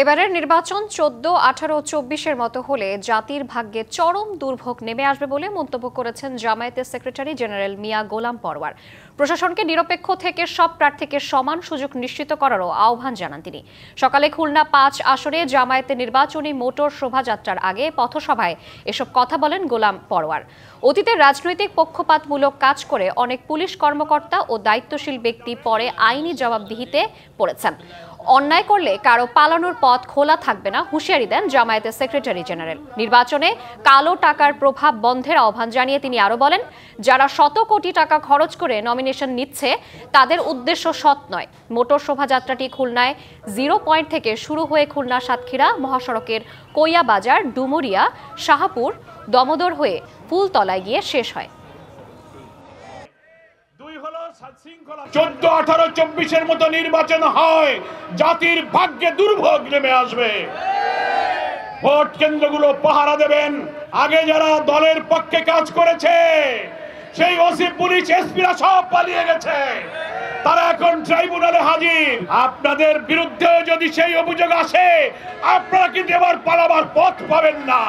এবারের নির্বাচন 14, 18, 24-এর মতো হলে জাতির ভাগ্যে চরম দুর্ভোগ নেমে আসবে বলে মন্তব্য করেছেন জামায়াতের সেক্রেটারি জেনারেল মিয়া গোলাম পরওয়ার। প্রশাসনকে নিরপেক্ষ থেকে সব প্রার্থীকে সমান সুযোগ নিশ্চিত করারও আহ্বান জানান তিনি। সকালে খুলনা 5 আসরে জামায়াতের নির্বাচনী মোটর শোভাযাত্রার আগে পথসভায় এসব কথা বলেন গোলাম পরওয়ার। অতীতে রাজনৈতিক পক্ষপাতমূলক কাজ করে অনেক পুলিশ কর্মকর্তা ও দায়িত্বশীল ব্যক্তি পরে আইনি জবাবদিহিতে পড়েছেন। অন্যায় করলে কারো পালানোর পথ খোলা থাকবে না হুঁশিয়ারি দেন জামায়াতের সেক্রেটারি জেনারেল। নির্বাচনে কালো টাকার প্রভাব বন্ধের আহ্বান জানিয়ে তিনি আরো বলেন, যারা শত কোটি টাকা খরচ করে নমিনেশন নিচ্ছে তাদের উদ্দেশ্য সৎ নয়। মোটর শোভাযাত্রাটি খুলনায় 0 পয়েন্ট থেকে শুরু হয়ে খুলনা সাতক্ষীরা মহাসড়কের কইয়া বাজার, ডুমুরিয়া, শাহপুর, দমোদর হয়ে ফুলতলায় গিয়ে শেষ হয়। 14, 18, 24-এর মতো নির্বাচন হয়, জাতির ভাগ্যে দুর্ভোগ নেমে আসবে। ভোট কেন্দ্রগুলো পাহারা দেবেন আগে যারা দলের পক্ষে কাজ করেছে, সেই ওসি, পুলিশ, এসপিরা সব পালিয়ে গেছে, তারা এখন ট্রাইব্যুনালে হাজির। আপনাদের বিরুদ্ধে যদি সেই অভিযোগ আসে, আপনারা কিন্তু এবার পালাবার পথ পাবেন না।